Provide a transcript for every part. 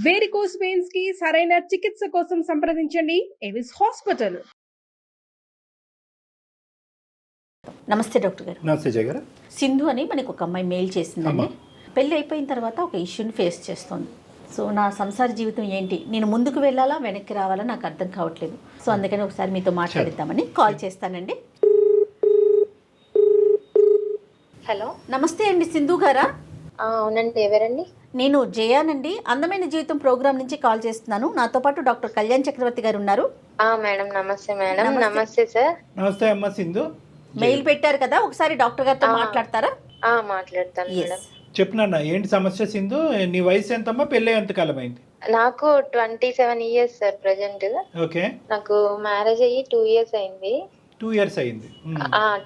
Varicose veins కి సరైన చికిత్స కోసం సంప్రదించండి ఎవిస్ హాస్పిటల్. నమస్తే డాక్టర్ గారు. నమస్తే జయ గారు. సింధు అని మనకు ఒక అమ్మాయి మెయిల్ చేసిందండి. పెళ్ళి అయిపోయిన తర్వాత ఒక ఇష్యూని ఫేస్ చేస్తోంది. సో నా సంసార జీవితం ఏంటి, నేను ముందుకు వెళ్ళాలా వెనక్కి రావాలా నాకు అర్థం కావట్లేదు. సో అందుకని ఒకసారి మీతో మాట్లాడిద్దామని కాల్ చేస్తానండి. హలో, నమస్తే అండి సింధు గారా? అవునండి, ఎవరండి? నేను జయానండి, అందమైన జీవితం ప్రోగ్రామ్ నుంచి కాల్ చేస్తున్నాను. నాతో పాటు డాక్టర్ కళ్యాణ్ చక్రవర్తి గారు ఉన్నారు. మేడం నమస్తే. మేడం నమస్తే సార్. నమస్తే అమ్మ సింధు. మెయిల్ పెట్టారు కదా, ఒకసారి డాక్టర్ గారితో మాట్లాడతారా? మాట్లాడతాను మేడం. చెప్పినా ఏంటి సమస్య సింధు? నీ వయసు ఎంతమ్మా, పెళ్ళి ఎంత కాలం అయింది? నాకు 27 years సార్ ప్రజెంట్. ఓకే. నాకు మ్యారేజ్ అయ్యి 2 years అయింది. 2 years అయింది.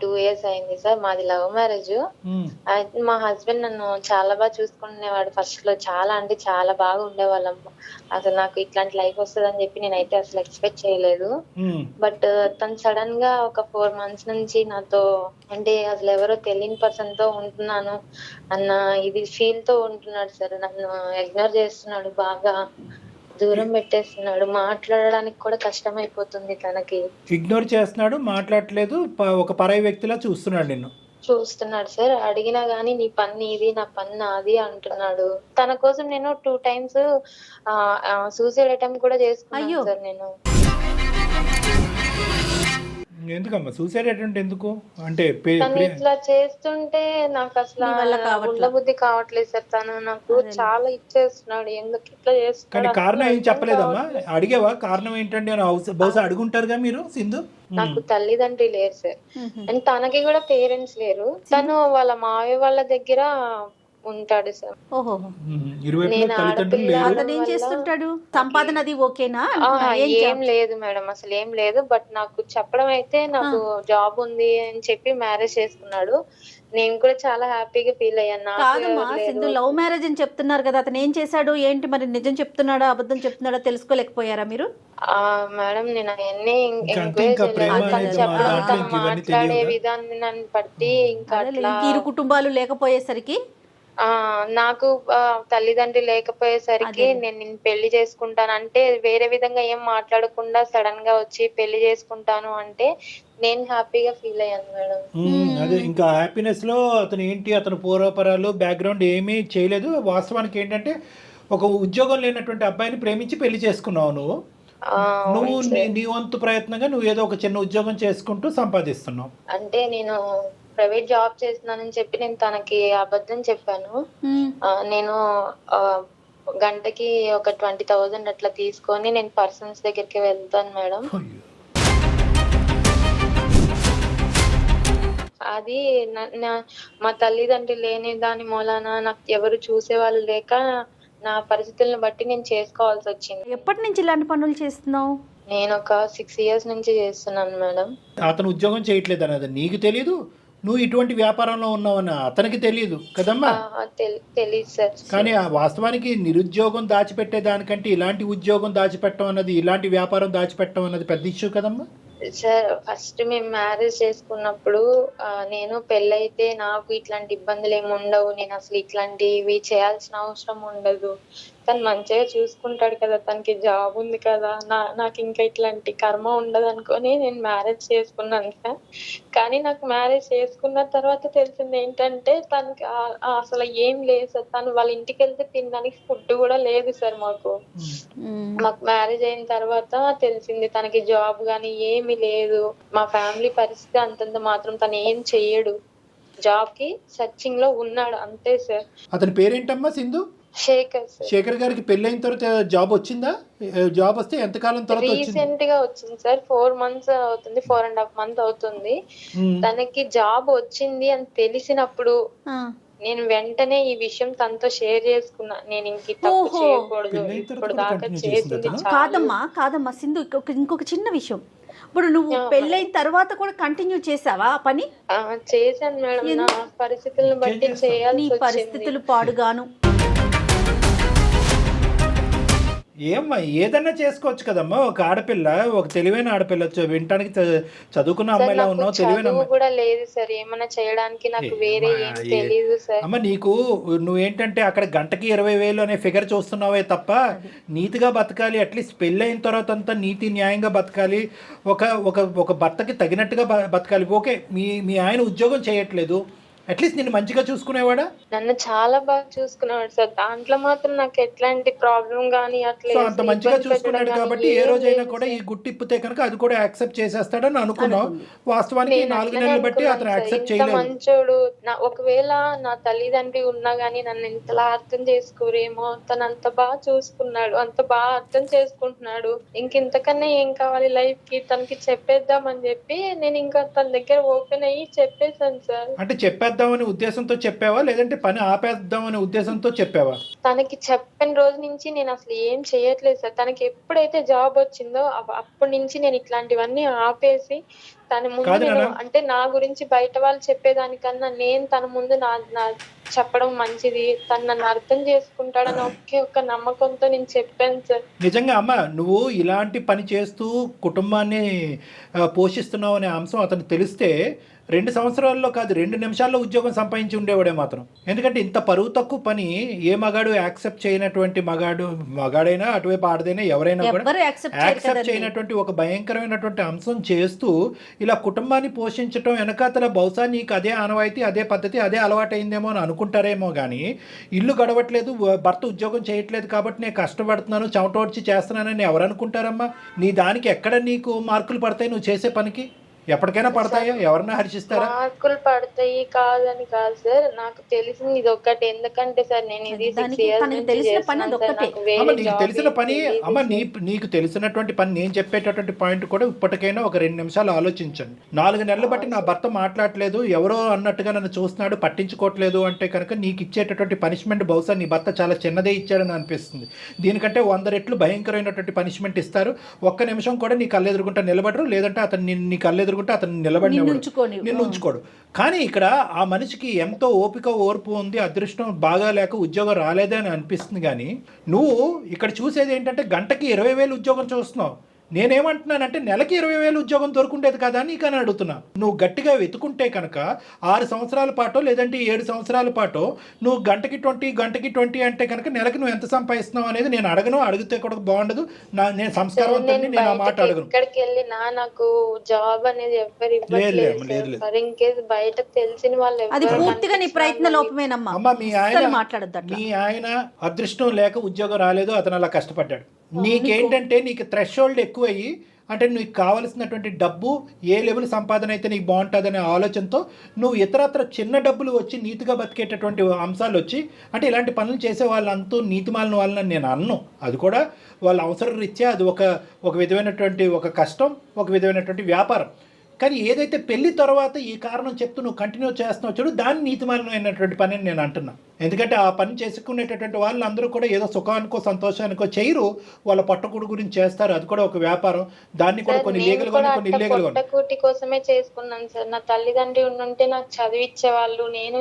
2 years అయింది సార్. మాది లవ్ మ్యారేజ్. అయితే మా హస్బెండ్ నన్ను చాలా బాగా చూసుకునేవాడు. ఫస్ట్ లో చాలా అంటే చాలా బాగా ఉండేవాళ్ళం. అసలు నాకు ఇట్లాంటి లైఫ్ వస్తుందని చెప్పి నేనైతే అసలు ఎక్స్పెక్ట్ చేయలేదు. బట్ తను సడన్ గా ఒక 4 months నుంచి నాతో అంటే అసలు ఎవరో తెలియని పర్సన్ తో ఉంటున్నాను అన్న ఇది ఫీల్ తో ఉంటున్నాడు సార్. నన్ను ఇగ్నోర్ చేస్తున్నాడు, బాగా దూరం పెట్టేస్తున్నాడు. మాట్లాడడానికి కూడా కష్టం అయిపోతుంది తనకి. ఇగ్నోర్ చేస్తున్నాడు, మాట్లాడట్లేదు, ఒక పరాయి వ్యక్తిలా చూస్తున్నాడు నిన్ను. చూస్తున్నాడు సార్. అడిగినా గానీ నీ పని ఇది, నా పని నాది అంటున్నాడు. తన కోసం నేను 2 times సూసైడ్ అటెంప్ట్ కూడా చేసుకున్నాను సార్ నేను. ఎందుకమ్మా సూసైడ్ అటెంప్ట్ ఎందుకు? అంటే తను ఇట్లా చేస్తుంటే నాకు అసలు ఉండబుద్ధి కావట్లేదు సార్. తను నాకు చాలా ఇచ్చేస్తున్నాడు. ఎందుకు ఇట్లా చేస్తున్నాడు? కానీ కారణం ఏం చెప్పలేదమ్మా? అడిగేవా కారణం ఏంటండి అని? బహుశా అడుగుంటారుగా మీరు సింధు. నాకు తల్లిదండ్రి లేరు సార్, అండ్ తనకి కూడా పేరెంట్స్ లేరు. తను వాళ్ళ మావయ్య వాళ్ళ దగ్గర ఉంటాడు సార్. సంపాదన అది ఓకేనా? ఏం లేదు మేడం, అసలు ఏం లేదు. బట్ నాకు చెప్పడం అయితే నాకు జాబ్ ఉంది అని చెప్పి మ్యారేజ్ చేసుకున్నాడు. నేను కూడా చాలా హ్యాపీగా ఫీల్ అయ్యాను. కాదమ్మా సింధు, లవ్ మ్యారేజ్ అని చెప్తున్నారు కదా, అతను ఏం చేశాడు ఏంటి మరి? నిజం చెప్తున్నాడా అబద్ధం చెప్తున్నాడా తెలుసుకోలేకపోయారా మీరు? మేడం నేను అవన్నీ మాట్లాడే విధానాన్ని బట్టి ఇంకా ఇరు కుటుంబాలు లేకపోయేసరికి, నాకు తల్లిదండ్రి లేకపోయేసరికి నేను పెళ్లి చేసుకుంటాను అంటే వేరే విధంగా ఏం మాట్లాడకుండా సడన్ గా వచ్చి పెళ్లి చేసుకుంటాను అంటే నేను హ్యాపీగా ఫీల్ అయ్యాను మేడం. అదే ఇంకా హ్యాపీనెస్ లో అతను ఏంటి, అతను పూర్వపరాలు బ్యాక్గ్రౌండ్ ఏమీ చేయలేదు. వాస్తవానికి ఏంటంటే ఒక ఉద్యోగం లేనటువంటి అబ్బాయిని ప్రేమించి పెళ్లి చేసుకున్నావు నువ్వు నీ వంతు ప్రయత్నంగా నువ్వు ఏదో ఒక చిన్న ఉద్యోగం చేసుకుంటూ సంపాదిస్తున్నావు. అంటే నేను ప్రైవేట్ జాబ్ చేస్తున్నానని చెప్పి నేను తనకి అబద్ధం చెప్పాను. నేను గంటకి ఒక 20,000 అట్లా తీసుకొని నేను పర్సన్స్ దగ్గరికి వెళ్తాను మేడం. అది మా తల్లిదండ్రులు లేని దాని మూలాన నాకు ఎవరు చూసేవాళ్ళు లేక నా పరిస్థితులను బట్టి నేను చేసుకోవాల్సి వచ్చింది. ఎప్పటి నుంచి ఇలాంటి పనులు చేస్తున్నావు? నేను ఒక 6 years నుంచి చేస్తున్నాను మేడం. అతను ఉద్యోగం చేయట్లేదు అన్నది నీకు తెలీదు, నువ్వు ఇటువంటి వ్యాపారంలో ఉన్నావని అతనికి తెలియదు కదమ్మా? తెలియదు సార్. కానీ వాస్తవానికి నిరుద్యోగం దాచిపెట్టే దానికంటే ఇలాంటి ఉద్యోగం దాచిపెట్టడం అన్నది, ఇలాంటి వ్యాపారం దాచిపెట్టడం అన్నది పెద్ద ఇష్యూ కదమ్మా. సార్ ఫస్ట్ మేము మ్యారేజ్ చేసుకున్నప్పుడు నేను పెళ్ళైతే నాకు ఇట్లాంటి ఇబ్బందులు ఏమి ఉండవు, నేను అసలు ఇట్లాంటివి చేయాల్సిన అవసరం ఉండదు, తను మంచిగా చూసుకుంటాడు కదా, తనకి జాబ్ ఉంది కదా, నాకు ఇంకా ఇట్లాంటి కర్మ ఉండదు అనుకొని నేను మ్యారేజ్ చేసుకున్నాను సార్. కానీ నాకు మ్యారేజ్ చేసుకున్న తర్వాత తెలిసింది ఏంటంటే తనకి అసలు ఏం లేదు సార్. తను వాళ్ళ ఇంటికి వెళ్తే తినడానికి ఫుడ్ కూడా లేదు సార్. మాకు మ్యారేజ్ అయిన తర్వాత తెలిసింది తనకి జాబ్ గానీ ఏమీ లేదు. మా ఫ్యామిలీ పరిస్థితి అంతంత మాత్రం, తను ఏం చెయ్యడు, జాబ్ కి సర్చింగ్ లో ఉన్నాడు అంతే సార్. అతని పేరేంటమ్మా? సింధు. శేఖర్. శేఖర్ గారికి పెళ్ళైన తర్వాత జాబ్ వచ్చిందా? జాబ్ వస్తే ఎంతకాలం తర్వాత? రీసెంట్ గా వచ్చింది సార్. 4 months అవుతుంది, 4.5 months అవుతుంది. తనకి జాబ్ వచ్చింది అని తెలిసినప్పుడు నేను వెంటనే ఈ విషయం తనతో షేర్ చేసుకున్నా. నేను ఇంక తప్పు చేయకూడదు, ఇప్పుడు దాకా చేసింది. కాదమ్మా సింధు, ఇంకొక చిన్న విషయం. ఇప్పుడు నువ్వు పెళ్ళైన తర్వాత కూడా కంటిన్యూ చేసావా ఆ పని? చేశాను మేడం, నా పరిస్థితులను బట్టి చేయాలి. పరిస్థితులు పాడుగాను. ఏమ్మా ఏదన్నా చేసుకోవచ్చు కదమ్మా, ఒక ఆడపిల్ల, ఒక తెలివైన ఆడపిల్ల, వినటానికి చదువుకున్న సార్ అమ్మాయిలా నాకు ఉన్నావు, తెలివైన చదువు అమ్మాయి. కూడా లేదు సార్, ఏమైనా చేయడానికి నాకు వేరే ఏమ్మా, ఏం తెలీదు సార్. అమ్మ నీకు నువ్వేంటంటే అక్కడ గంటకి 20,000 అనే ఫిగర్ చూస్తున్నావే తప్ప నీతిగా బతకాలి, అట్లీస్ట్ పెళ్ళి అయిన తర్వాత అంతా నీతి న్యాయంగా బతకాలి, ఒక ఒక ఒక భర్తకి తగినట్టుగా బతకాలి. ఓకే, మీ ఆయన ఉద్యోగం చేయట్లేదు, అట్లీస్ట్ నిన్ను మంచిగా చూసుకునేవాడా? నన్ను చాలా బాగా చూసుకున్నాడు సార్, దాంట్లో మాత్రం నాకు ఎట్లాంటి ప్రాబ్లం గానీ అట్లా సో అంత మంచిగా ఇబ్బంది పెట్టడం చూసుకున్నాడు గానీ కాబట్టి ఏ ఏం రోజైనా లేదు కూడా సార్. ఈ గుట్టి ఇప్పితే కనుక అది కూడా యాక్సెప్ట్ చేసేస్తాడని అనుకున్నావు. వాస్తవానికి నేను 4 అట్లనే నెలలు బట్టి అనుకున్నాను అతను సార్, యాక్సెప్ట్ ఇంత చేయలేదు. మంచోడు ఒకవేళ నా తల్లిదండ్రి ఉన్నా గానీ నన్ను ఇంతలా అర్థం చేసుకోరేమో, తను అంత బాగా చూసుకున్నాడు, అంత బాగా అర్థం చేసుకుంటున్నాడు, ఇంతకన్నా ఏం కావాలి లైఫ్ కి, తనకి చెప్పేద్దామని చెప్పి నేను ఇంకా తన దగ్గర ఓపెన్ అయ్యి చెప్పేశాను సార్. అంటే చెప్పేద్దామనే ఉద్దేశంతో చెప్పావా, లేదంటే పని ఆపేద్దామనే ఉద్దేశంతో చెప్పావా? తనకి చెప్పిన రోజు నుంచి నేను అసలు ఏం చేయట్లేదు సార్. తనకి ఎప్పుడైతే జాబ్ వచ్చిందో అప్పటి నుంచి నేను ఇట్లాంటివన్నీ ఆపేసి తన ముందు కాదు నేను నాన్న. అంటే నా గురించి బయట వాళ్ళు చెప్పేదానికన్నా నేను తన ముందు నా చెప్పడం మంచిది, తను నన్ను అర్థం చేసుకుంటాడని ఒకే ఒక్క నమ్మకంతో నేను చెప్పాను సార్. నిజంగా అమ్మ, నువ్వు ఇలాంటి పని చేస్తూ కుటుంబాన్ని పోషిస్తున్నావు అనే అంశం అతను తెలిస్తే 2 సంవత్సరాల్లో కాదు 2 నిమిషాల్లో ఉద్యోగం సంపాదించి ఉండేవాడే మాత్రం. ఎందుకంటే ఇంత పరువు తక్కువ పని ఏ మగాడు యాక్సెప్ట్ చేయనటువంటి మగాడైనా అటువైపు ఆడదైనా ఎవరైనా కూడా ఎవ్వరు యాక్సెప్ట్ చేయనటువంటి ఒక భయంకరమైనటువంటి అంశం చేస్తూ ఇలా కుటుంబాన్ని పోషించడం వెనకాతల బహుశా నీకు అదే ఆనవాయితీ, అదే పద్ధతి, అదే అలవాటైందేమో అని అనుకుంటారేమో కానీ ఇల్లు గడవట్లేదు, భర్త ఉద్యోగం చేయట్లేదు కాబట్టి నేను కష్టపడుతున్నాను, చెమటోడ్చి చేస్తున్నానని ఎవరు అనుకుంటారమ్మా? నీ దానికి ఎక్కడ నీకు మార్కులు పడతాయి నువ్వు చేసే పనికి? ఎప్పటికైనా పడతాయా? ఎవరన్నా హర్షిస్తారా? మార్కులు పడతాయి కాదని కాదు సార్, నాకు తెలిసింది ఇది ఒక్కటే. ఎందుకంటే సార్ నేను ఇది 6 దానికి years తనకి నుంచి తెలిసిన పని చేస్తున్నాను సార్, అదొక్కటే. నాకు వేరే అమ్మ నీకు job తెలిసిన ఏం పని, తెలీదు అమ్మ సార్. నీకు తెలిసినటువంటి పని నేను చెప్పేటటువంటి పాయింట్ కూడా ఇప్పటికైనా ఒక 2 నిమిషాలు ఆలోచించండి. 4 నెలలు బట్టి నా భర్త మాట్లాడలేదు, ఎవరో అన్నట్టుగా నన్ను చూస్తున్నాడు, పట్టించుకోవట్లేదు అంటే కనుక నీకు ఇచ్చేటటువంటి పనిష్మెంట్ బహుశా నీ భర్త చాలా చిన్నదే ఇచ్చాడని అనిపిస్తుంది. దీనికంటే 100 రెట్లు భయంకరమైనటువంటి పనిష్మెంట్ ఇస్తారు. ఒక్క నిమిషం కూడా నీ కళ్ళెదురుకుంటా నిలబడరు, లేదంటే అతను నీ కళ్ళెదురుకుంటే అతను నిన్ను ఉంచుకోడు. కానీ ఇక్కడ ఆ మనిషికి ఎంతో ఓపిక ఓర్పు ఉంది, అదృష్టం బాగా లేక ఉద్యోగం రాలేదే అని అనిపిస్తుంది. కానీ నువ్వు ఇక్కడ చూసేది ఏంటంటే గంటకి 20,000 ఉద్యోగం చూస్తున్నావు. నేనేమంటున్నానంటే నెలకి 20,000 ఉద్యోగం దొరుకుండేది కదా నీకని అడుగుతున్నా. నువ్వు గట్టిగా వెతుకుంటే కనుక 6 సంవత్సరాల పాటో లేదంటే 7 సంవత్సరాల పాటో నువ్వు గంటకి 20 అంటే కనుక నెలకి నువ్వు ఎంత సంపాదిస్తున్నావు అనేది నేను అడగను, అడిగితే కూడా బాగుండదు. నేను సంస్కారవంతుని, నేను ఆ మాట అడగను. ఎక్కడికి వెళ్ళినా నాకు జాబ్ అనేది ఎవరు ఇవ్వట్లేదు సార్. ఇన్ కేసు బయటకు తెలిసిన వాళ్ళు అది ఎవరు పూర్తిగా నీ ప్రయత్న లోపమేనమ్మా. అమ్మ మాట్లాడద్దు. మీ ఆయన అదృష్టం లేక ఉద్యోగం రాలేదు, అతను అలా కష్టపడ్డాడు. నీకేంటంటే నీకు థ్రెషోల్డ్ ఎక్కువయ్యి, అంటే నీకు కావలసినటువంటి డబ్బు ఏ లెవెల్ సంపాదన అయితే నీకు బాగుంటుందనే ఆలోచనతో నువ్వు ఇతరత్ర చిన్న డబ్బులు వచ్చి నీతిగా బతికేటటువంటి అంశాలు వచ్చి, అంటే ఇలాంటి పనులు చేసే వాళ్ళంతా నీతిమాలిన వాళ్ళని నేను అన్ను. అది కూడా వాళ్ళ అవసరం రీత్యా అది ఒక విధమైనటువంటి ఒక కష్టం, ఒక విధమైనటువంటి వ్యాపారం. కానీ ఏదైతే పెళ్లి తర్వాత ఈ కారణం చెప్తూ నువ్వు కంటిన్యూ చేస్తున్నావు చూడు, దాన్ని నీతిమాలినమైనటువంటి పని అని నేను అంటున్నా. ఎందుకంటే ఆ పని చేసుకునేటటువంటి వాళ్ళు అందరూ కూడా ఏదో సుఖానికో సంతోషానికో చేయరు, వాళ్ళ పట్టకూడు గురించి చేస్తారు. అది కూడా ఒక వ్యాపారం. దాన్ని కూడా కొన్ని లీగల్ గా కొన్ని ఇల్లీగల్ గా. పొట్టకూటి కోసమే చేసుకున్నాను సార్. నా తల్లిదండ్రి ఉంటే నాకు చదివిచ్చే వాళ్ళు, నేను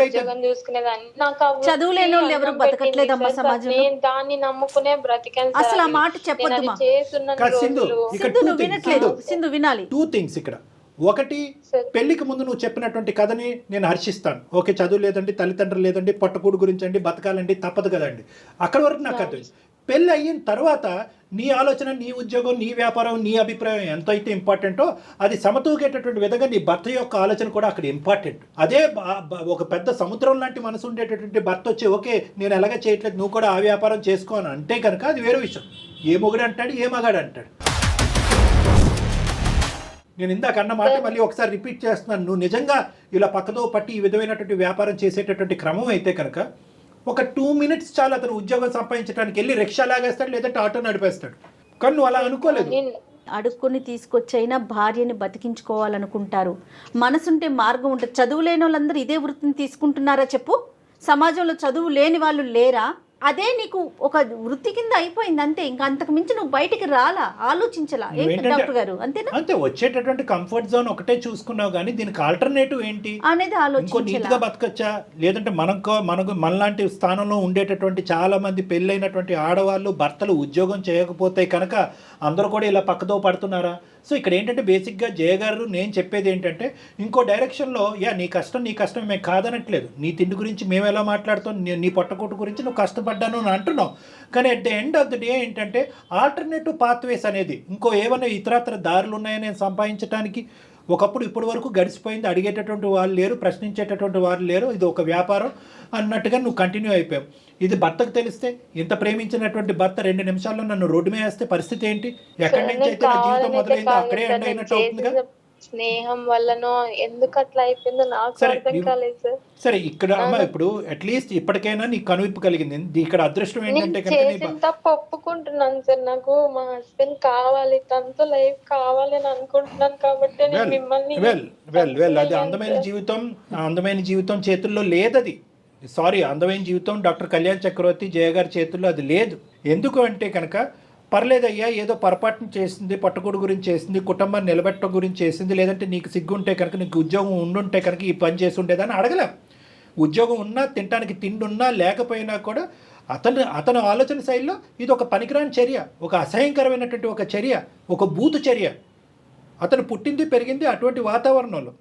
ఉద్యోగం చూసుకునేదాన్ని. నాకు చదువు లేని వాళ్ళు ఎవరు బతకట్లేదమ్మా సమాజంలో. నేను దాన్ని నమ్ముకునే బ్రతికాను. అసలు ఆ మాట చెప్పొద్దు. సింధు వినాలి. 2 things ఇక్కడ. ఒకటి, పెళ్లికి ముందు నువ్వు చెప్పినటువంటి కథని నేను హర్షిస్తాను. ఓకే, చదువు లేదండి, తల్లిదండ్రులు లేదండి, పట్టుకూడు గురించి అండి, బతకాలండి, తప్పదు కదండి, అక్కడి వరకు నాకు అర్థం. పెళ్ళి అయిన తర్వాత నీ ఆలోచన, నీ ఉద్యోగం, నీ వ్యాపారం, నీ అభిప్రాయం ఎంత అయితే ఇంపార్టెంటో అది సమతూగేటటువంటి విధంగా నీ భర్త యొక్క ఆలోచన కూడా అక్కడ ఇంపార్టెంట్. అదే ఒక పెద్ద సముద్రం లాంటి మనసు ఉండేటటువంటి భర్త వచ్చి ఓకే నేను ఎలాగ చేయట్లేదు, నువ్వు కూడా ఆ వ్యాపారం చేసుకో అని అంటే కనుక అది వేరే విషయం. ఏ మొగుడు అంటాడు, ఏ మగాడు అంటాడు. నేను ఇందాక అన్న మాట మళ్ళీ ఒకసారి రిపీట్ చేస్తున్నాను. నువ్వు నిజంగా ఇలా పక్కదో పట్టి ఈ విధమైనటువంటి వ్యాపారం చేసేటటువంటి క్రమం అయితే కనుక ఒక 2 minutes చాలు అతను ఉద్యోగం సంపాదించడానికి. వెళ్ళి రిక్షా లాగేస్తాడు, లేదంటే ఆటో నడిపేస్తాడు. కానీ నువ్వు అలా అనుకోలేదు. అడుక్కొని తీసుకొచ్చైనా భార్యని బతికించుకోవాలనుకుంటారు. మనసుంటే మార్గం ఉంటుంది. చదువు లేని వాళ్ళందరూ ఇదే వృత్తిని తీసుకుంటున్నారా చెప్పు? సమాజంలో చదువు లేని వాళ్ళు లేరా? అదే నీకు ఒక వృత్తి కింద అయిపోయింది అంతే. ఇంకా అంతకు మించి నువ్వు బయటికి రాలా, ఆలోచించలా. ఏంటి డాక్టర్ గారు అంతేనా? అంతే, వచ్చేటటువంటి కంఫర్ట్ జోన్ ఒకటే చూసుకున్నావు కానీ దీనికి ఆల్టర్నేటివ్ ఏంటి అనేది ఇంకో ఆలోచించలా. నీట్గా బతకచ్చా, లేదంటే మనకు మనలాంటి స్థానంలో ఉండేటటువంటి చాలా మంది పెళ్ళైనటువంటి ఆడవాళ్ళు భర్తలు ఉద్యోగం చేయకపోతే కనుక అందరూ కూడా ఇలా పక్కదో పడుతున్నారా? సో ఇక్కడ ఏంటంటే బేసిక్గా జయ గారు నేను చెప్పేది ఏంటంటే ఇంకో డైరెక్షన్లో నీ కష్టం మేము కాదనట్లేదు. నీ తిండి గురించి మేము ఎలా మాట్లాడుతాం, నీ పొట్టకూటు గురించి నువ్వు కష్టపడ్డాను అని అంటున్నావు. కానీ at the end of the day ఏంటంటే ఆల్టర్నేటివ్ పాత్వేస్ అనేది ఇంకో ఏమైనా ఇతరత్ర దారులు ఉన్నాయని నేను సంపాదించడానికి. ఒకప్పుడు ఇప్పటి వరకు గడిచిపోయింది, అడిగేటటువంటి వాళ్ళు లేరు, ప్రశ్నించేటటువంటి వాళ్ళు లేరు, ఇది ఒక వ్యాపారం అన్నట్టుగా నువ్వు కంటిన్యూ అయిపోయావు. ఇది భర్తకు తెలిస్తే, ఇంత ప్రేమించినటువంటి భర్త 2 నిమిషాల్లో నన్ను రోడ్డు మీద వేస్తే పరిస్థితి ఏంటి? ఎక్కడి నుంచి అయితే నా జీవితం మొదలైందో అక్కడే ఎండ్ అయినట్టు అవుతుందిగా. స్నేహం వల్లనో ఎందుకు అట్లా అయిపోయిందో నాకు అర్థం కాలేదు సార్. సరే ఇక్కడ అమ్మ ఇప్పుడు అట్లీస్ట్ ఇప్పటికైనా నీకు కనువిప్పు కలిగింది. ఇక్కడ అదృష్టం ఏంటంటే చేసిన తప్పు ఒప్పుకుంటున్నాను సార్. నాకు మా హస్బెండ్ కావాలి, తనతో లైఫ్ కావాలి అని అనుకుంటున్నాను కాబట్టి నేను మిమ్మల్ని వెల్ అది అందమైన జీవితం చేతుల్లో లేదది. సారీ, అందమైన జీవితం డాక్టర్ కళ్యాణ్ చక్రవర్తి జయ గారి చేతుల్లో అది లేదు. ఎందుకు అంటే కనుక పర్లేదయ్యా, ఏదో పొరపాటును చేసింది, పట్టుకోడు గురించి చేసింది, కుటుంబాన్ని నిలబెట్టడం గురించి చేసింది, లేదంటే నీకు సిగ్గుంటే కనుక, నీకు ఉద్యోగం ఉండుంటే కనుక ఈ పని చేసి ఉండేదని అడగలేం. ఉద్యోగం ఉన్నా, తినడానికి తిండి ఉన్నా లేకపోయినా కూడా అతను ఆలోచన శైలిలో ఇది ఒక పనికిరాని చర్య, ఒక అసహ్యకరమైనటువంటి ఒక చర్య, ఒక బూతు చర్య. అతను పుట్టింది పెరిగింది అటువంటి వాతావరణంలో,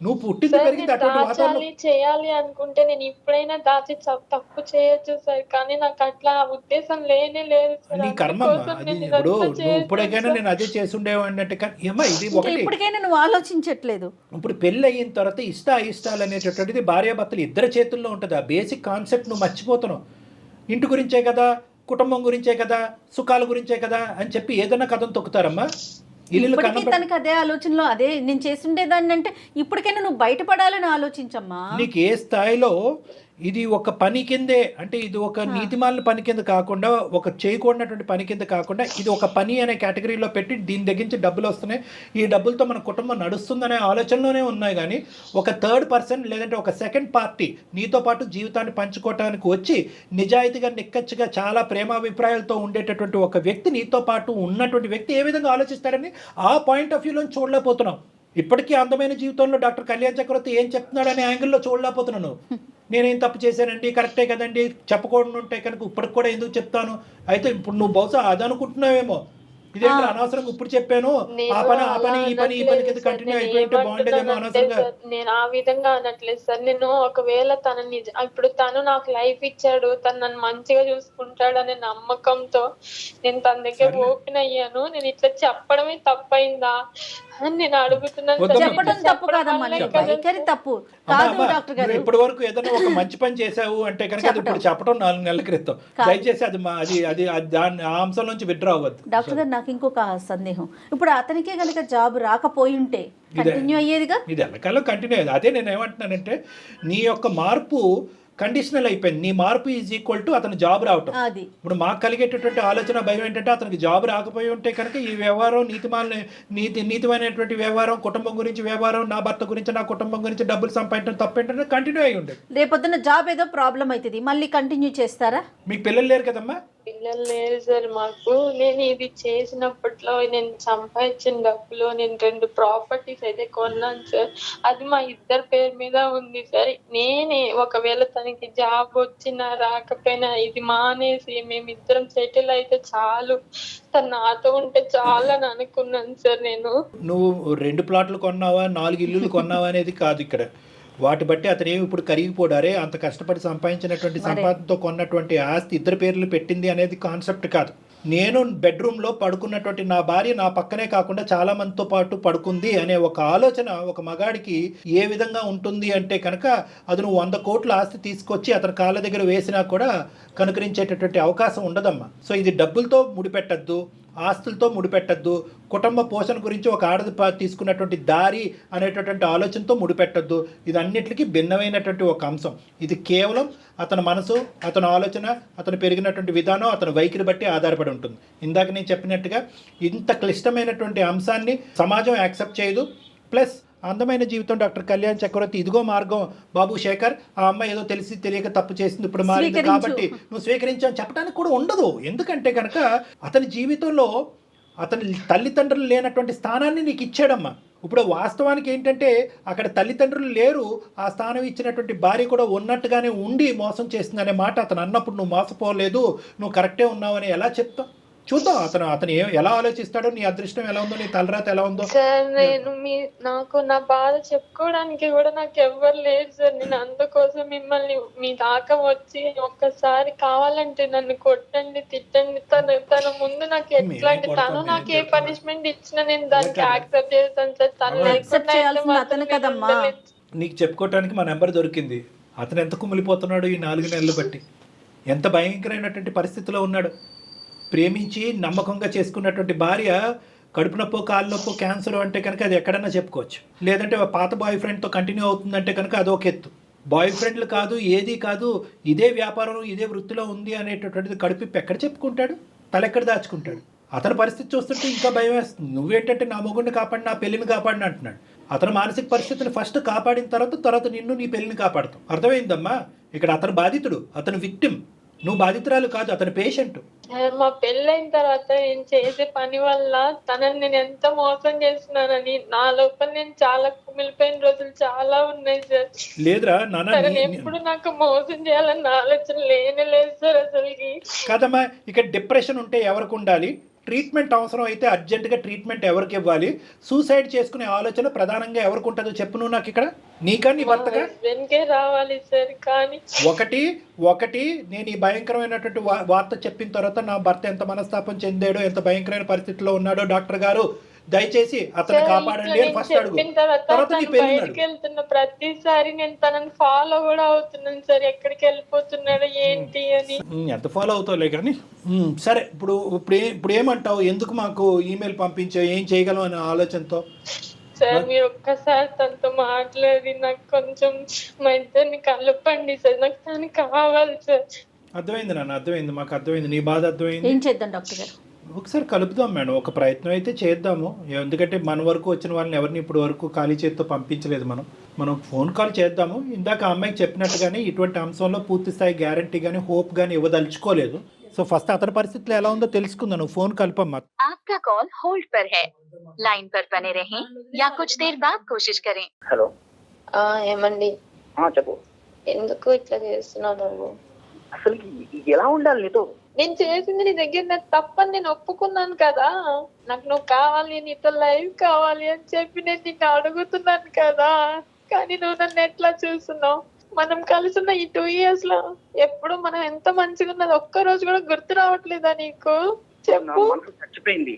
నువ్వు పుట్టింది పెరిగింది అటువంటి వాతావరణం. చేయాలి అనుకుంటే నేను ఇప్పుడైనా దాచి తప్పు చేయొచ్చు సార్, కానీ నాకు అట్లా ఉద్దేశం లేనే లేదు. నీ కర్మ అది. ఇప్పుడు నువ్వు ఇప్పటికైనా నేను అదే చేసి ఉండేవాడిని అంటే ఏమో ఇది ఒకటి. ఇప్పటికైనా నువ్వు ఆలోచించట్లేదు. ఇప్పుడు పెళ్ళి అయిన తర్వాత ఇష్టాలు అనేటటువంటిది భార్యాభర్తలు ఇద్దరి చేతుల్లో ఉంటుంది. ఆ బేసిక్ కాన్సెప్ట్ నువ్వు మర్చిపోతున్నావు. ఇంటి గురించే కదా, కుటుంబం గురించే కదా, సుఖాల గురించే కదా అని చెప్పి ఏదైనా కథను తొక్కుతారమ్మా. ఇప్పటికీ తనకు అదే ఆలోచనలో అదే నేను చేస్తుండేదాన్ని అంటే ఇప్పటికైనా నువ్వు బయటపడాలని ఆలోచించమ్మా. నీకు ఏ స్థాయిలో ఇది ఒక పని కిందే, అంటే ఇది ఒక నీతిమాలిన పని కింద కాకుండా, ఒక చేయకూడనటువంటి పని కింద కాకుండా, ఇది ఒక పని అనే కేటగిరీలో పెట్టి దీని దగ్గర నుంచి డబ్బులు వస్తున్నాయి, ఈ డబ్బులతో మన కుటుంబం నడుస్తుందనే ఆలోచనలోనే ఉన్నాయి. కానీ ఒక థర్డ్ పర్సన్ లేదంటే ఒక సెకండ్ పార్టీ నీతో పాటు జీవితాన్ని పంచుకోవటానికి వచ్చి నిజాయితీగా నిక్కచ్చిగా చాలా ప్రేమాభిప్రాయాలతో ఉండేటటువంటి ఒక వ్యక్తి నీతో పాటు ఉన్నటువంటి వ్యక్తి ఏ విధంగా ఆలోచిస్తారని ఆ పాయింట్ ఆఫ్ వ్యూలో చూడలేకపోతున్నాం. ఇప్పటికీ అందమైన జీవితంలో డాక్టర్ కళ్యాణ్ చక్రవర్తి ఏం చెప్తున్నాడు అనే యాంగిల్లో చూడలేకపోతున్నాను. నేనేం తప్పు చేశానండి, కరెక్టే కదండి, చెప్పకూడదు ఉంటే కనుక ఇప్పటికి కూడా ఎందుకు చెప్తాను. అయితే ఇప్పుడు నువ్వు బహుశా అది అనుకుంటున్నావేమో, ఇదేంటి అనవసరంగా ఇప్పుడు చెప్పాను, ఆ పని ఈ పని కింద కంటిన్యూ అయిపోయింటే బాగుండేదేమో అనవసరంగా. నేను ఆ విధంగా అనట్లేదు సార్. నేను ఒకవేళ ఇప్పుడు తను నాకు లైఫ్ ఇచ్చాడు, తను నన్ను మంచిగా చూసుకుంటాడు అనే నమ్మకంతో నేను తన దగ్గర ఓపెన్ అయ్యాను. నేను ఇట్లా చెప్పడమే తప్పైందా అని నేను అడుగుతున్నాను. చెప్పడం తప్పు కాదమ్మా, వైఖరి తప్పు కాదు డాక్టర్ గారు. ఇప్పటి వరకు ఏదైనా ఒక మంచి పని చేసావు అంటే కనుక అది ఇప్పుడు చెప్పడం 4 నెలల క్రితం. దయచేసి అది దాని ఆ అంశం నుంచి విత్డ్రా అవ్వద్దు. డాక్టర్ గారు నాకు ఇంకొక సందేహం, ఇప్పుడు అతనికే కనుక జాబ్ రాకపోయి ఉంటే కంటిన్యూ అయ్యేదిగా? ఇది ఎల్లకాలం కంటిన్యూ అయ్యేది. అదే నేను ఏమంటున్నానంటే నీ యొక్క మార్పు కండిషనల్ అయిపోయింది. నీ మార్పు ఈజ్ ఈక్వల్ టు అతను జాబ్ రావటం. ఇప్పుడు మాకు కలిగేటటువంటి ఆలోచన భయం ఏంటంటే అతనికి జాబ్ రాకపోయి ఉంటే కనుక ఈ వ్యవహారం నీతిమైనటువంటి వ్యవహారం, కుటుంబం గురించి వ్యవహారం, నా భర్త గురించి నా కుటుంబం గురించి డబ్బులు సంపాదించడం తప్పేంటంటే కంటిన్యూ అయ్యి ఉండేది. రేపొద్దున జాబ్ ఏదో ప్రాబ్లం అవుతుంది, మళ్ళీ కంటిన్యూ చేస్తారా? మీకు పిల్లలు లేరు కదమ్మా? పిల్లలు లేరు సార్ మాకు. నేను ఇది చేసినప్పట్లో నేను సంపాదించిన డబ్బులో నేను 2 ప్రాపర్టీస్ అయితే కొన్నాను సార్. అది మా ఇద్దరి పేరు మీద ఉంది సార్. నేనే ఒకవేళ తనకి జాబ్ వచ్చినా రాకపోయినా ఇది మానేసి మేమిద్దరం సెటిల్ అయితే చాలు, తను నాతో ఉంటే చాలు అని అనుకున్నాను సార్. నువ్వు 2 ప్లాట్లు కొన్నావా, 4 ఇల్లులు కొన్నావా అనేది కాదు ఇక్కడ. వాటి బట్టి అతను ఏమి ఇప్పుడు కరిగిపోడారే, అంత కష్టపడి సంపాదించినటువంటి సంపాదనతో కొన్నటువంటి ఆస్తి ఇద్దరు పేర్లు పెట్టింది అనేది కాన్సెప్ట్ కాదు. నేను బెడ్రూమ్లో పడుకున్నటువంటి నా భార్య నా పక్కనే కాకుండా చాలా మందితో పాటు పడుకుంది అనే ఒక ఆలోచన ఒక మగాడికి ఏ విధంగా ఉంటుంది అంటే కనుక అది నువ్వు 100 కోట్ల ఆస్తి తీసుకొచ్చి అతని కాళ్ళ దగ్గర వేసినా కూడా కనుకరించేటటువంటి అవకాశం ఉండదమ్మా. సో ఇది డబ్బులతో ముడిపెట్టద్దు, ఆస్తులతో ముడిపెట్టద్దు, కుటుంబ పోషణ గురించి ఒక ఆడది తీసుకున్నటువంటి దారి అనేటటువంటి ఆలోచనతో ముడిపెట్టద్దు. ఇది అన్నిటికీ భిన్నమైనటువంటి ఒక అంశం. ఇది కేవలం అతని మనసు, అతని ఆలోచన, అతను పెరిగినటువంటి విధానం, అతని వైఖరి బట్టి ఆధారపడి ఉంటుంది. ఇందాక నేను చెప్పినట్టుగా ఇంత క్లిష్టమైనటువంటి అంశాన్ని సమాజం యాక్సెప్ట్ చేయదు. ప్లస్ అందమైన జీవితం డాక్టర్ కళ్యాణ్ చక్రవర్తి, ఇదిగో మార్గం బాబు శేఖర్, ఆ అమ్మాయి ఏదో తెలిసి తెలియక తప్పు చేసింది, ఇప్పుడు మారింది స్వీకరించు. కాబట్టి నువ్వు స్వీకరించు అని చెప్పడానికి కూడా ఉండదు. ఎందుకంటే కనుక అతని జీవితంలో అతని తల్లిదండ్రులు లేనటువంటి స్థానాన్ని నీకు ఇచ్చాడమ్మా. ఇప్పుడు వాస్తవానికి ఏంటంటే అక్కడ తల్లిదండ్రులు లేరు, ఆ స్థానం ఇచ్చినటువంటి భార్య కూడా ఉన్నట్టుగానే ఉండి మోసం చేస్తుందనే మాట అతను అన్నప్పుడు నువ్వు మోసపోలేదు, నువ్వు కరెక్టే ఉన్నావని ఎలా చెప్తావు? చూద్దాం అతను ఎలా ఆలోచిస్తాడో, నీ అదృష్టం ఎలా ఉందో, నీ తలరాత ఎలా ఉందో. సార్ నేను నాకు నా బాధ చెప్పుకోవడానికి కూడా నాకు ఎవ్వరు లేరు సార్. నేను అందుకోసం మిమ్మల్ని మీ దాకా వచ్చి ఒక్కసారి కావాలంటే నన్ను కొట్టండి, తిట్టండి. తన ముందు నాకు ఎట్లాంటి తను నాకు ఏ పనిష్మెంట్ ఇచ్చినా నేను దానికి యాక్సెప్ట్ చేస్తాను సార్. తను యాక్సెప్ట్ చేయాల్సింది అతను కదమ్మా. నీకు చెప్పుకోవటానికి మా నెంబర్ దొరికింది. అతను ఎంత కుమిలిపోతున్నాడు ఈ 4 నెలలు బట్టి, ఎంత భయంకరమైనటువంటి పరిస్థితిలో ఉన్నాడు. ప్రేమించి నమ్మకంగా చేసుకున్నటువంటి భార్య కడుపు నొప్పో కాలు నొప్పో క్యాన్సర్ అంటే కనుక అది ఎక్కడన్నా చెప్పుకోవచ్చు. లేదంటే పాత బాయ్ ఫ్రెండ్తో కంటిన్యూ అవుతుందంటే కనుక అదొక ఎత్తు. బాయ్ ఫ్రెండ్లు కాదు, ఏది కాదు, ఇదే వ్యాపారం ఇదే వృత్తిలో ఉంది అనేటటువంటిది కడుపు ఎక్కడ చెప్పుకుంటాడు, తలెక్కడ దాచుకుంటాడు. అతని పరిస్థితి చూస్తుంటే ఇంకా భయం వేస్తుంది. నువ్వేంటంటే నా మొగుడిని కాపాడి నా పెళ్లిని కాపాడిని అంటున్నాడు. అతని మానసిక పరిస్థితిని ఫస్ట్ కాపాడిన తర్వాత నిన్ను నీ పెళ్లిని కాపాడుతాం. అర్థమైందమ్మా? ఇక్కడ అతను బాధితుడు, అతను విక్టిమ్, నువ్వు బాధితురాలు కాదు, అతని పేషెంట్. మా పెళ్ళైన తర్వాత నేను చేసే పని వల్ల తనని నేను ఎంత మోసం చేస్తున్నానని నా లోపల నేను చాలా కుమిలిపోయిన రోజులు చాలా ఉన్నాయి సార్. లేదురా నాన్న, తనని ఎప్పుడు నాకు మోసం చేయాలన్న ఆలోచన లేదు సార్ అసలుకి. కాదమ్మా, ఇక్కడ డిప్రెషన్ ఉంటే ఎవరికి ఉండాలి, ట్రీట్మెంట్ అవసరం అయితే అర్జెంటుగా ట్రీట్మెంట్ ఎవరికి ఇవ్వాలి, సూసైడ్ చేసుకునే ఆలోచన ప్రధానంగా ఎవరికి ఉంటుందో చెప్పు నువ్వు నాకు. ఇక్కడ నీకా నీ భర్తగా వెనకే రావాలి సార్. కానీ ఒకటి నేను ఈ భయంకరమైనటువంటి వార్త చెప్పిన తర్వాత నా భర్త ఎంత మనస్తాపం చెందాడో, ఎంత భయంకరమైన పరిస్థితిలో ఉన్నాడో డాక్టర్ గారు దయచేసి అతను కాపాడండి అని ఫస్ట్ అడుగు. తర్వాత నీ బయటకు వెళ్తున్న ప్రతిసారి నేను తనని ఫాలో కూడా అవుతున్నాను సార్, ఎక్కడికి వెళ్ళిపోతున్నాడో ఏంటి అని. ఎంత ఫాలో అవుతావులే కానీ సరే. ఇప్పుడు ఏమంటావు? ఎందుకు మాకు ఈమెయిల్ పంపించావు, ఏం చేయగలం అనే ఆలోచనతో? సార్ మీరు ఒక్కసారి తనతో మాట్లాడి నాకు కొంచెం మా ఇద్దరిని కలపండి సార్, నాకు తను కావాలి సార్. అర్థమైంది నాన్న, అర్థమైంది, మాకు అర్థమైంది, నీ బాధ అర్థమైంది. ఏం చేద్దాం డాక్టర్ గారు? ఒకసారి కలుపుదాం మేడం, ఒక ప్రయత్నం అయితే చేద్దాము. ఎందుకంటే మన వరకు వచ్చిన వాళ్ళని ఎవరిని ఇప్పుడు వరకు ఖాళీ చేతితో పంపించలేదు. మనం ఫోన్ కాల్ చేద్దాము. ఇందాక ఆ అమ్మాయికి చెప్పినట్టుగానే ఇటువంటి అంశంలో పూర్తి స్థాయి గ్యారంటీ కానీ హోప్ కానీ ఇవ్వదలుచుకోలేదు. సో ఫస్ట్ అతని పరిస్థితులు ఎలా ఉందో తెలుసుకుందాం. నువ్వు ఫోన్ కలపమ్మా. आपका कॉल होल्ड पर है, लाइन पर बने रहें या कुछ देर बाद कोशिश करें। హలో, ఏమండి చెప్పు. ఎందుకు ఇట్లా చేస్తున్నావు నువ్వు? అసలు ఎలా ఉండాలి నీతో? నేను చేసింది నీ దగ్గర నాకు తప్పని నేను ఒప్పుకున్నాను కదా. నాకు నువ్వు కావాలి, నీతో లైఫ్ కావాలి అని చెప్పి నేను నిన్ను అడుగుతున్నాను కదా. కానీ నువ్వు నన్ను ఎట్లా చూస్తున్నావు? మనం కలిసిన ఈ 2 years లో ఎప్పుడు మనం ఎంత మంచిగా ఉన్నది ఒక్క రోజు కూడా గుర్తు రావట్లేదా నీకు? చెప్పు. మనసు చచ్చిపోయింది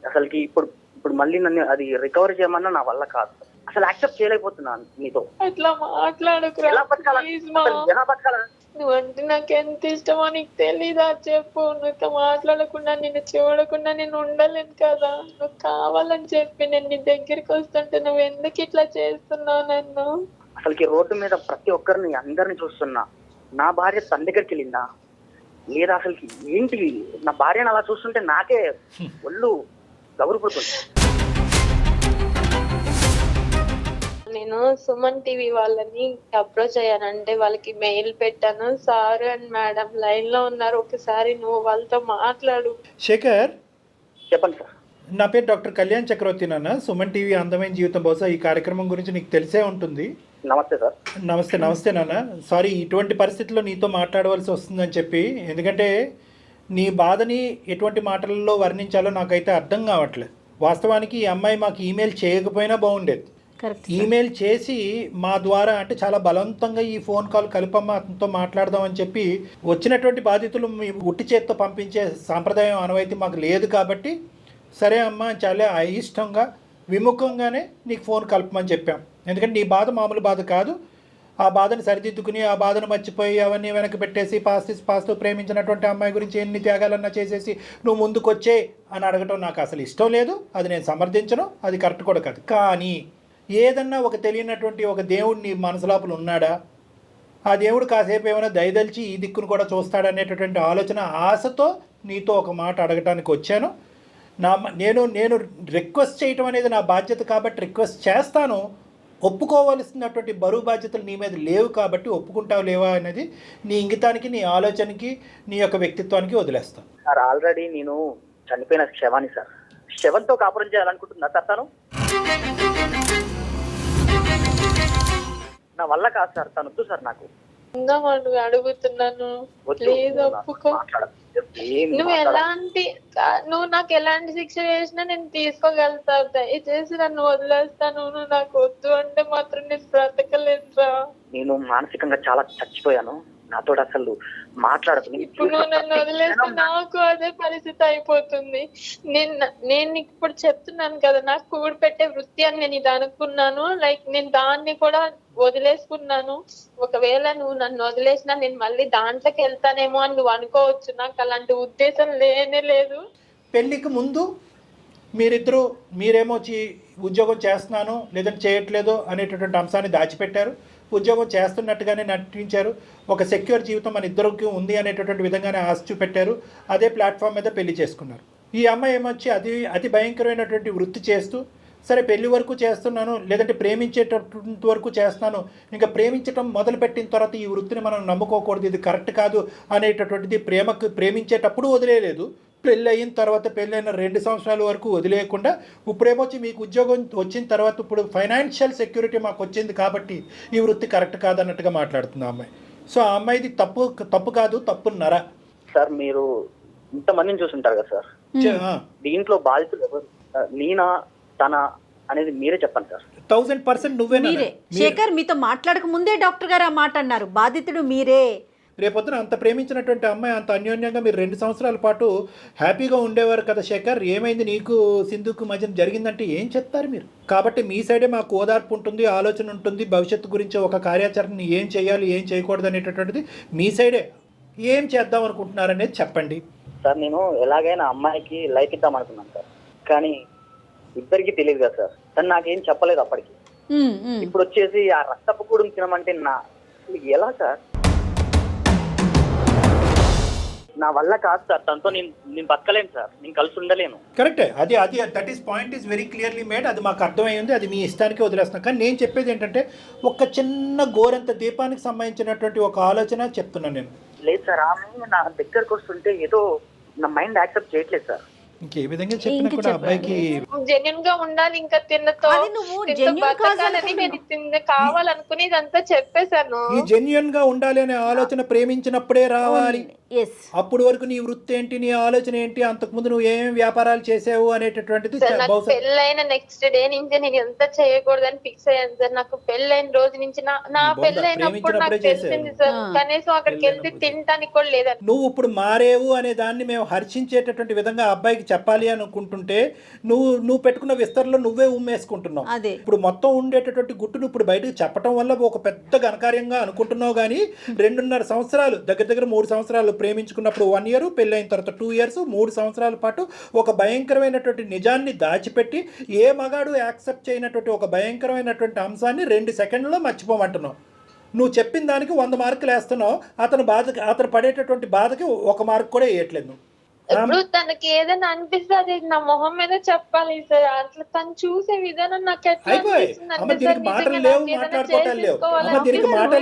అసలుకి. ఇప్పుడు మళ్ళీ నన్ను అది రికవర్ చేయమన్నా నా వల్ల కాదు. అసలు యాక్సెప్ట్ చేయలేకపోతున్నాను నీతో. అట్లా మాట్లాడుకురా ఎలా బతకాలా? ప్లీజ్ మా. అసలు ఎలా బతకాలా? నువ్వంటే నాకు ఎంత ఇష్టమో నీకు తెలీదా? చెప్పు. నువ్వుతో మాట్లాడకుండా నిన్ను చూడకుండా నేను ఉండలేను కదా. నువ్వు కావాలని చెప్పి నేను నీ దగ్గరికి వస్తుంటే నువ్వు ఎందుకు ఇట్లా చేస్తున్నావు నన్ను? అసలుకి రోడ్డు మీద ప్రతి ఒక్కరిని అందరిని చూస్తున్నా. నా భార్య తన దగ్గరికి వెళ్ళిందా లేదా? అసలుకి ఏంటి, నా భార్యను అలా చూస్తుంటే నాకే ఒళ్ళు గౌరవపడుతుంది. నేను సుమన్ టీవీ వాళ్ళని అప్రోచ్ అయ్యానంటే వాళ్ళకి మెయిల్ పెట్టాను. సార్ అండ్ మేడం లైన్ లో ఉన్నారు, ఒకసారి నువ్వు వాళ్ళతో మాట్లాడు. శేఖర్, చెప్పండి సార్. నా పేరు డాక్టర్ కళ్యాణ్ చక్రవర్తి నాన్న. సుమన్ టీవీ అందమైన జీవితం, బహుశా ఈ కార్యక్రమం గురించి నీకు తెలిసే ఉంటుంది. నమస్తే సార్. నమస్తే నాన్న. సారీ ఇటువంటి పరిస్థితుల్లో నీతో మాట్లాడవలసి వస్తుందని చెప్పి. ఎందుకంటే నీ బాధని ఎటువంటి మాటలలో వర్ణించాలో నాకైతే అర్థం కావట్లేదు. వాస్తవానికి ఈ అమ్మాయి మాకు ఈమెయిల్ చేయకపోయినా బాగుండేది. ఈమెయిల్ చేసి మా ద్వారా అంటే చాలా బలవంతంగా ఈ ఫోన్ కాల్ కలుపమ్మ అతనితో మాట్లాడదామని చెప్పి వచ్చినటువంటి బాధితులు మీ ఉట్టి చేత్తో పంపించే సాంప్రదాయం ఆనవాయితీ మాకు లేదు. కాబట్టి సరే అమ్మ చాలా అయిష్టంగా విముఖంగానే నీకు ఫోన్ కలపమని చెప్పాం. ఎందుకంటే నీ బాధ మామూలు బాధ కాదు. ఆ బాధను సరిదిద్దుకుని ఆ బాధను మర్చిపోయి అవన్నీ వెనక్కి పెట్టేసి పాస్తూ ప్రేమించినటువంటి అమ్మాయి గురించి ఎన్ని త్యాగాలన్నా చేసేసి నువ్వు ముందుకు వచ్చే అని అడగటం నాకు అసలు ఇష్టం లేదు. అది నేను సమర్థించను, అది కరెక్ట్ కూడా కాదు. కానీ ఏదన్నా ఒక తెలియనటువంటి ఒక దేవుడు నీ మనసు లోపల ఉన్నాడా? ఆ దేవుడు కాసేపు ఏమైనా దయదలిచి ఈ దిక్కును కూడా చూస్తాడనేటటువంటి ఆలోచన ఆశతో నీతో ఒక మాట అడగటానికి వచ్చాను. నేను రిక్వెస్ట్ చేయటం అనేది నా బాధ్యత కాబట్టి రిక్వెస్ట్ చేస్తాను. ఒప్పుకోవాల్సినటువంటి బరువు బాధ్యతలు నీ మీద లేవు కాబట్టి ఒప్పుకుంటావు లేవా అనేది నీ ఇంగితానికి, నీ ఆలోచనకి, నీ యొక్క వ్యక్తిత్వానికి వదిలేస్తాను. సార్ ఆల్రెడీ నేను చనిపోయిన శవాన్ని సార్. శవంతో కాపురం చేయాలనుకుంటున్నా సార్ తను. నా వల్ల కాదు సార్, తను వద్దు సార్ నాకు. ఉందామని అడుగుతున్నాను, ప్లీజ్ ఒప్పుకో. నువ్వు నాకు ఎలాంటి శిక్ష చేసినా నేను తీసుకోగలుగుతా. దయచేసి నన్ను వదిలేస్తాను. నువ్వు నాకు వద్దు అంటే మాత్రం నేను బ్రతకలేనురా. నేను మానసికంగా చాలా చచ్చిపోయాను. నాతో అసలు మాట్లాడదు. ఇప్పుడు నువ్వు నన్ను వదిలేస్తే నాకు అదే పరిస్థితి అయిపోతుంది. నేను ఇప్పుడు చెప్తున్నాను కదా, నాకు కూడి పెట్టే వృత్తి అని నేను ఇది అనుకున్నాను. లైక్ నేను దాన్ని కూడా వదిలేసుకున్నాను. ఒకవేళ నువ్వు నన్ను వదిలేసినా నేను మళ్ళీ దాంట్లోకి వెళ్తానేమో అని నువ్వు అనుకోవచ్చు. నాకు అలాంటి ఉద్దేశం లేనే లేదు. పెళ్ళికి ముందు మీరేమో ఉద్యోగం చేస్తున్నాను లేదంటే చేయట్లేదు అనేటటువంటి అంశాన్ని దాచిపెట్టారు. ఉద్యోగం చేస్తున్నట్టుగానే నటించారు. ఒక సెక్యూర్ జీవితం మన ఇద్దరికి ఉంది అనేటటువంటి విధంగానే ఆశ చూపెట్టారు. అదే ప్లాట్ఫామ్ మీద పెళ్లి చేసుకున్నారు. ఈ అమ్మాయి ఏమొచ్చి అతి భయంకరమైనటువంటి వృత్తి చేస్తూ, సరే పెళ్లి వరకు చేస్తున్నాను లేదంటే ప్రేమించేటటువంటి వరకు చేస్తున్నాను, ఇంకా ప్రేమించడం మొదలుపెట్టిన తర్వాత ఈ వృత్తిని మనం నమ్ముకోకూడదు, ఇది కరెక్ట్ కాదు అనేటటువంటిది ప్రేమించేటప్పుడు వదిలేదు. పెళ్ళి అయిన తర్వాత, పెళ్ళైన 2 సంవత్సరాల వరకు వదిలేయకుండా ఇప్పుడేమొచ్చి మీకు ఉద్యోగం వచ్చిన తర్వాత ఇప్పుడు ఫైనాన్షియల్ సెక్యూరిటీ మాకు వచ్చింది కాబట్టి ఈ వృత్తి కరెక్ట్ కాదు అన్నట్టుగా మాట్లాడుతుంది ఆ అమ్మాయి. సో ఆ అమ్మాయిది తప్పు కాదు, తప్పున్నర. సార్ మీరు ఇంతమందిని చూసుంటారు కదా సార్, దీంట్లో బాధితులు ఎవరు, నేనా తన అనేది మీరే చెప్పండి సార్. 1000% మీరే. శేఖర్, మీతో మాట్లాడక ముందే డాక్టర్ గారు ఆ మాట అన్నారు, బాధితుడు మీరే. రేపొద్దున అంత ప్రేమించినటువంటి అమ్మాయి అంత అన్యోన్యంగా మీరు 2 సంవత్సరాల పాటు హ్యాపీగా ఉండేవారు కదా శేఖర్, ఏమైంది నీకు సింధుకు మధ్యన జరిగిందంటే ఏం చెప్తారు మీరు? కాబట్టి మీ సైడే మాకు ఓదార్పు ఉంటుంది, ఆలోచన ఉంటుంది, భవిష్యత్తు గురించి ఒక కార్యాచరణ ఏం చేయాలి ఏం చేయకూడదు అనేటటువంటిది మీ సైడే. ఏం చేద్దాం అనుకుంటున్నారనేది చెప్పండి సార్. నేను ఎలాగైనా అమ్మాయికి లైఫ్ ఇద్దాం అనుకున్నాను సార్, కానీ ఇద్దరికి తెలియదు కదా సార్. తను నాకేం చెప్పలేదు అప్పటికి. ఇప్పుడు వచ్చేసి ఆ రక్తపు కూడం తినమంటే ఎలా సార్? నా వల్ల కాదు సార్, తనతో నేను బతకలేను సార్, నేను కలిసి ఉండలేను. కరెక్టే, అది that is point is very clearly made. అది మాకు అర్థమైంది, అది మీ ఇష్టానికి వదిలేస్తున్నాం. కానీ నేను చెప్పేది ఏంటంటే ఒక చిన్న గోరంత దీపానికి సంబంధించినటువంటి ఒక ఆలోచన చెప్తున్నాను నేను. లేదు సార్, ఆమె నా దగ్గరకు వస్తుంటే ఏదో నా మైండ్ యాక్సెప్ట్ చేయట్లేదు సార్. ఇంకే విధంగా చెప్పినా కూడా అబ్బాయికి జెన్యున్ గా ఉండాలి, ఇంకా తిన్నతో కావాలనుకుని ఇదంతా చెప్పేశాను. ఈ జెన్యున్ గా ఉండాలి అనే ఆలోచన ప్రేమించినప్పుడే రావాలి. అప్పుడు వరకు నీ వృత్తి ఏంటి, నీ ఆలోచన ఏంటి, అంతకుముందు నువ్వు ఏమేమి వ్యాపారాలు చేసావు అనేటటువంటిది. పెళ్ళైన నెక్స్ట్ డే నుంచి నేను ఎంత చేయకూడదని ఫిక్స్ అయ్యాను సార్. నాకు పెళ్ళైన రోజు నుంచి నా పెళ్ళైనప్పుడు నాకు తెలిసింది సార్, కనీసం అక్కడికి వెళ్తే తినడానికి కూడా లేదని. నువ్వు ఇప్పుడు మారేవు అనే దాన్ని మేము హర్షించేటటువంటి విధంగా అబ్బాయికి చెప్పాలి అనుకుంటుంటే నువ్వు పెట్టుకున్న విస్తరణలో నువ్వే ఉమ్మేసుకుంటున్నావు. ఇప్పుడు మొత్తం ఉండేటటువంటి గుట్టును ఇప్పుడు బయటకు చెప్పడం వల్ల ఒక పెద్ద ఘనకార్యంగా అనుకుంటున్నావు. కానీ 2.5 సంవత్సరాలు, దగ్గర 3 సంవత్సరాలు ప్రేమించుకున్నప్పుడు 1 year, పెళ్ళైన తర్వాత 2 years, 3 సంవత్సరాల పాటు ఒక భయంకరమైనటువంటి నిజాన్ని దాచిపెట్టి ఏ మగాడు యాక్సెప్ట్ చేయనటువంటి ఒక భయంకరమైనటువంటి అంశాన్ని 2 సెకండ్లలో మర్చిపోమంటున్నావు. నువ్వు చెప్పిన దానికి 100 మార్కులు వేస్తున్నావు, అతను పడేటటువంటి బాధకి 1 మార్క్ కూడా వేయట్లేదు. ఇప్పుడు తనకి ఏదైనా అనిపిస్తే అది నా మొహం మీద చెప్పాలి సార్. అట్లా తను చూసే విధానం నాకు ఎట్లా దీనికి మాటలు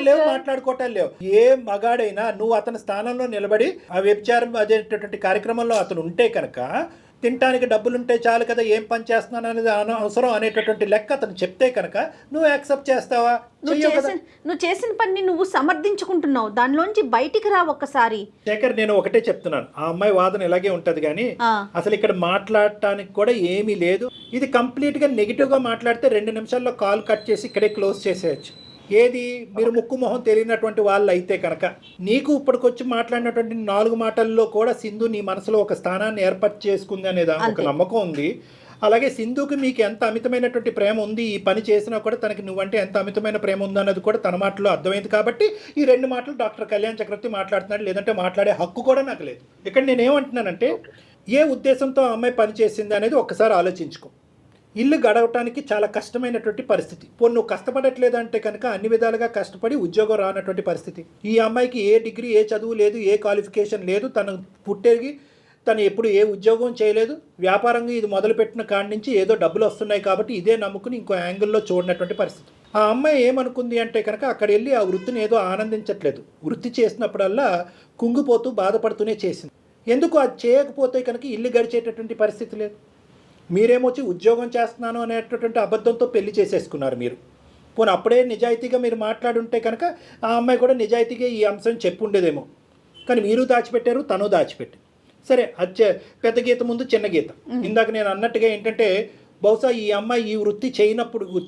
లేవు, మాట్లాడుకోవటాలు లేవు. ఏ మగాడైనా నువ్వు అతని స్థానంలో నిలబడి ఆ వ్యభిచారం అదేటటువంటి కార్యక్రమంలో అతను ఉంటే కనుక తినడానికి డబ్బులుంటే చాలు కదా, ఏం పని చేస్తున్నాను అనేది అవసరం అనేటటువంటి లెక్క అతను చెప్తే కనుక నువ్వు యాక్సెప్ట్ చేస్తావా? నువ్వు చేసిన పని నువ్వు సమర్థించుకుంటున్నావు, దానిలోంచి బయటికి రా ఒక్కసారి. శేఖర్, నేను ఒకటే చెప్తున్నాను, ఆ అమ్మాయి వాదన ఇలాగే ఉంటది కానీ అసలు ఇక్కడ మాట్లాడటానికి కూడా ఏమీ లేదు. ఇది కంప్లీట్ గా నెగిటివ్ గా మాట్లాడితే 2 నిమిషాల్లో కాల్ కట్ చేసి ఇక్కడే క్లోజ్ చేసేయచ్చు. ఏది మీరు ముక్కు మొహం తెలియనటువంటి వాళ్ళు అయితే కనుక నీకు ఇప్పటికొచ్చి మాట్లాడినటువంటి 4 మాటల్లో కూడా సింధు నీ మనసులో ఒక స్థానాన్ని ఏర్పాటు చేసుకుంది అనేది ఒక నమ్మకం ఉంది. అలాగే సింధుకి మీకు ఎంత అమితమైనటువంటి ప్రేమ ఉంది, ఈ పని చేసినా కూడా తనకి నువ్వంటే ఎంత అమితమైన ప్రేమ ఉందన్నది కూడా తన మాటలో అర్థమైంది. కాబట్టి ఈ 2 మాటలు డాక్టర్ కళ్యాణ్ చక్రవర్తి మాట్లాడుతున్నాడు, లేదంటే మాట్లాడే హక్కు కూడా నాకు లేదు. ఇక్కడ నేనేమంటున్నానంటే ఏ ఉద్దేశంతో ఆ అమ్మాయి పని చేసింది అనేది ఒక్కసారి ఆలోచించుకో. ఇల్లు గడవటానికి చాలా కష్టమైనటువంటి పరిస్థితి. పోనీ నువ్వు కష్టపడట్లేదంటే కనుక అన్ని విధాలుగా కష్టపడి ఉద్యోగం రానటువంటి పరిస్థితి. ఈ అమ్మాయికి ఏ డిగ్రీ, ఏ చదువు లేదు, ఏ క్వాలిఫికేషన్ లేదు, తను పుట్టేగి తను ఎప్పుడు ఏ ఉద్యోగం చేయలేదు. వ్యాపారంగా ఇది మొదలుపెట్టిన కాడి నుంచి ఏదో డబ్బులు వస్తున్నాయి కాబట్టి ఇదే నమ్ముకుని ఇంకో యాంగిల్లో చూడనటువంటి పరిస్థితి. ఆ అమ్మాయి ఏమనుకుంది అంటే కనుక అక్కడ వెళ్ళి ఆ వృత్తిని ఏదో ఆనందించట్లేదు, వృత్తి చేసినప్పుడల్లా కుంగిపోతూ బాధపడుతూనే చేసింది. ఎందుకు అది చేయకపోతే కనుక ఇల్లు గడిచేటటువంటి పరిస్థితి లేదు. మీరేమొచ్చి ఉద్యోగం చేస్తున్నాను అనేటటువంటి అబద్ధంతో పెళ్లి చేసేసుకున్నారు మీరు. పోనీ అప్పుడే నిజాయితీగా మీరు మాట్లాడుంటే కనుక ఆ అమ్మాయి కూడా నిజాయితీగా ఈ అంశం చెప్పుండేదేమో. కానీ మీరు దాచిపెట్టారు, తను దాచిపెట్టారు. సరే, అది పెద్ద గీత ముందు చిన్న గీత. ఇందాక నేను అన్నట్టుగా ఏంటంటే బహుశా ఈ అమ్మాయి ఈ వృత్తి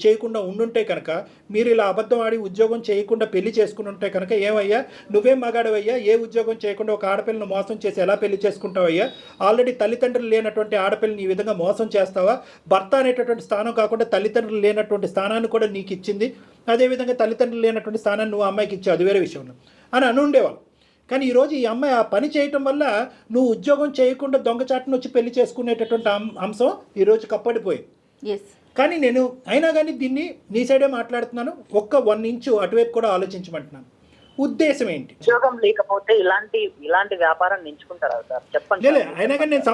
చేయకుండా ఉండుంటే కనుక మీరు ఇలా అబద్ధం ఆడి ఉద్యోగం చేయకుండా పెళ్లి చేసుకుని ఉంటే కనుక ఏమయ్యా, నువ్వేం మగాడవయ్యా, ఏ ఉద్యోగం చేయకుండా ఒక ఆడపిల్లను మోసం చేసి ఎలా పెళ్లి చేసుకుంటావయ్యా? ఆల్రెడీ తల్లిదండ్రులు లేనటువంటి ఆడపిల్లని ఈ విధంగా మోసం చేస్తావా? భర్త అనేటటువంటి స్థానం కాకుండా తల్లిదండ్రులు లేనటువంటి స్థానాన్ని కూడా నీకు ఇచ్చింది, అదేవిధంగా తల్లిదండ్రులు లేనటువంటి స్థానాన్ని నువ్వు అమ్మాయికి ఇచ్చావు, అది వేరే విషయం అని ఉండేవాళ్ళు. కానీ ఈరోజు ఈ అమ్మాయి ఆ పని చేయటం వల్ల నువ్వు ఉద్యోగం చేయకుండా దొంగచాటును వచ్చి పెళ్లి చేసుకునేటటువంటి అంశం ఈరోజు కప్పడిపోయింది. కానీ నేను అయినా కానీ దీన్ని నీ సైడే మాట్లాడుతున్నాను. ఒక్క 1 ఇంచు అటువైపు కూడా ఆలోచించమంటున్నాను. ఉద్దేశం ఏంటి? ఉద్యోగం లేకపోతే ఇలాంటి వ్యాపారాన్ని ఎంచుకుంటారా సార్? చెప్పండి. అయినా కానీ నేను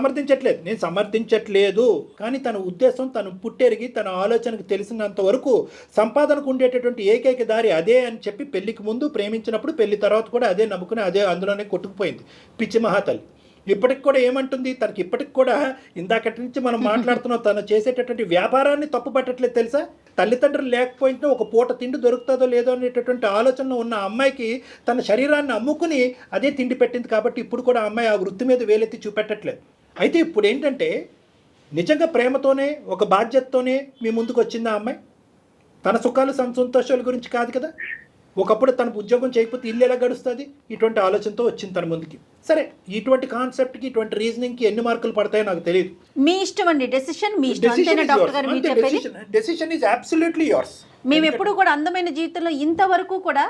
సమర్థించట్లేదు. కానీ తన ఉద్దేశం, తను పుట్టెరిగి తన ఆలోచనకు తెలిసినంత వరకు సంపాదనకు ఉండేటటువంటి ఏకైక దారి అదే అని చెప్పి పెళ్లికి ముందు ప్రేమించినప్పుడు, పెళ్లి తర్వాత కూడా అదే నమ్ముకుని అదే అందులోనే కొట్టుకుపోయింది పిచ్చి మహాతల్లి. ఇప్పటికి కూడా ఏమంటుంది, తనకి ఇప్పటికి కూడా ఇందాకటి నుంచి మనం మాట్లాడుతున్నాం, తను చేసేటటువంటి వ్యాపారాన్ని తప్పు పట్టట్లేదు తెలుసా? తల్లిదండ్రులు లేకపోయినా ఒక పూట తిండి దొరుకుతుందో లేదో అనేటటువంటి ఆలోచనలో ఉన్న అమ్మాయికి తన శరీరాన్ని అమ్ముకుని అదే తిండి పెట్టింది. కాబట్టి ఇప్పుడు కూడా అమ్మాయి ఆ వృత్తి మీద వేలెత్తి చూపెట్టట్లేదు. అయితే ఇప్పుడు ఏంటంటే నిజంగా ప్రేమతోనే ఒక బాధ్యతతోనే మీ ముందుకు వచ్చింది ఆ అమ్మాయి. తన సుఖాలు సంతోషాల గురించి కాదు కదా. ఒకప్పుడు తనకు ఉద్యోగం చేయకపోతే ఇల్లు ఎలా గడుస్తుంది, ఇటువంటి ఆలోచనతో వచ్చింది తన ముందుకి. సరే, ఇటువంటి కాన్సెప్ట్కి, ఇటువంటి రీజనింగ్కి ఎన్ని మార్కులు పడతాయో నాకు తెలియదు. మీ ఇష్టం అండి, డెసిషన్ మీ ఇష్టం. అంతేనా డాక్టర్ గారు మీరు చెప్పేది? Decision is absolutely yours. మేము ఎప్పుడు కూడా అందమైన జీవితంలో ఇంతవరకు కూడా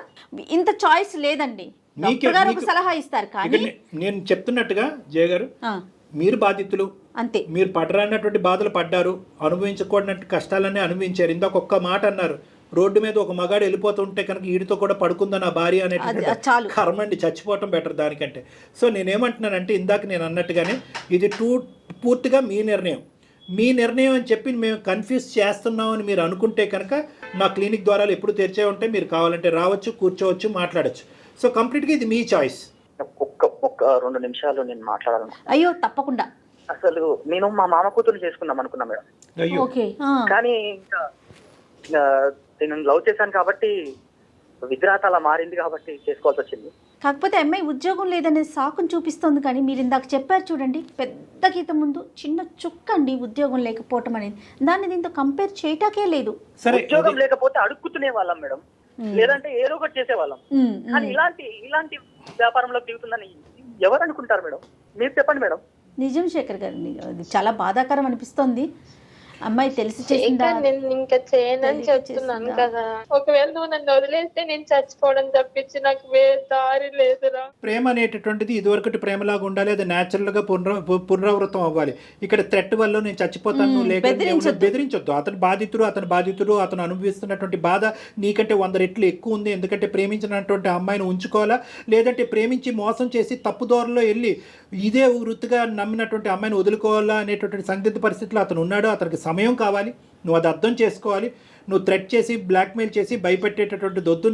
ఇంత చాయిస్ లేదండి. డాక్టర్ గారు ఒక సలహా ఇస్తారు. కానీ నేను చెప్తున్నట్టుగా జయ గారు, మీరు బాధితులు అంతే. మీరు పడరానటువంటి బాధలు పడ్డారు, అనుభవించకూడనట్టు కష్టాలన్నీ అనుభవించారు. ఇందాక ఒక్క మాట అన్నారు, రోడ్డు మీద ఒక మగాడు వెళ్ళిపోతుంటే కనుక వీడితో కూడా పడుకుందా నా భార్య అనేటువంటి కర్మండి, చచ్చిపోవటం బెటర్ దానికంటే. సో నేనేమంటున్నానంటే ఇందాక నేను అన్నట్టుగానే ఇది పూర్తిగా మీ నిర్ణయం అని చెప్పి మేము కన్ఫ్యూజ్ చేస్తున్నామని మీరు అనుకుంటే కనుక మా క్లినిక్ ద్వారాలు ఎప్పుడు తెరిచే ఉంటాయి. మీరు కావాలంటే రావచ్చు, కూర్చోవచ్చు, మాట్లాడచ్చు. సో కంప్లీట్గా ఇది మీ చాయిస్. ఒక్క 2 నిమిషాలు నేను మాట్లాడాలను. అయ్యో తప్పకుండా. అసలు నేను మా మామ కూతురు చేసుకుందాం అనుకున్నా మేడం. కానీ ఇంకా నేను లవ్ చేశాను కాబట్టి విద్రాత అలా మారింది కాబట్టి చేసుకోవాల్సి వచ్చింది. కాకపోతే అమ్మాయి ఉద్యోగం లేదనే సాకును చూపిస్తోంది. కానీ మీరు ఇందాక చెప్పారు చూడండి, పెద్ద గీత ముందు చిన్న చుక్క అండి ఉద్యోగం లేకపోవటం అనేది. దాన్ని దీంతో కంపేర్ చేయటాకే లేదు. ఉద్యోగం లేకపోతే అడుక్కుతునే వాళ్ళం మేడం, లేదంటే ఏదో ఒకటి చేసేవాళ్ళం. కానీ ఇలాంటి వ్యాపారంలో దిగుతుందని ఎవరు అనుకుంటారు మేడం? మీరు చెప్పండి మేడం. నిజం శేఖర్ గారు, అది చాలా బాధాకరం అనిపిస్తోంది. అమ్మాయి తెలిసి చేసిందా? నేను ఇంకా చేయనని చెప్తున్నాను కదా. ఒకవేళ నువ్వు నన్ను వదిలేస్తే నేను చచ్చిపోవడం తప్పించి నాకు వేరే దారి లేదురా. ప్రేమ అనేటటువంటిది ఇదివరకటి ప్రేమలాగా ఉండాలి, అది న్యాచురల్ గా పునరావృతం అవ్వాలి. ఇక్కడ థ్రెట్ వల్ల నేను చచ్చిపోతాను బెదిరించొద్దు. అతను బాధితుడు, అతను అనుభవిస్తున్నటువంటి బాధ నీకంటే 100 రెట్లు ఎక్కువ ఉంది. ఎందుకంటే ప్రేమించినటువంటి అమ్మాయిని ఉంచుకోవాలా, లేదంటే ప్రేమించి మోసం చేసి తప్పుదోరలో వెళ్ళి ఇదే వృత్తిగా నమ్మినటువంటి అమ్మాయిని వదులుకోవాలా అనేటటువంటి సందిగ్ధ పరిస్థితిలో అతను ఉన్నాడు. అతనికి సమయం కావాలి, నువ్వు అది అర్థం చేసుకోవాలి. నువ్వు థ్రెట్ చేసి బ్లాక్మెయిల్ చేసి భయపెట్టేటటువంటి దొద్దు.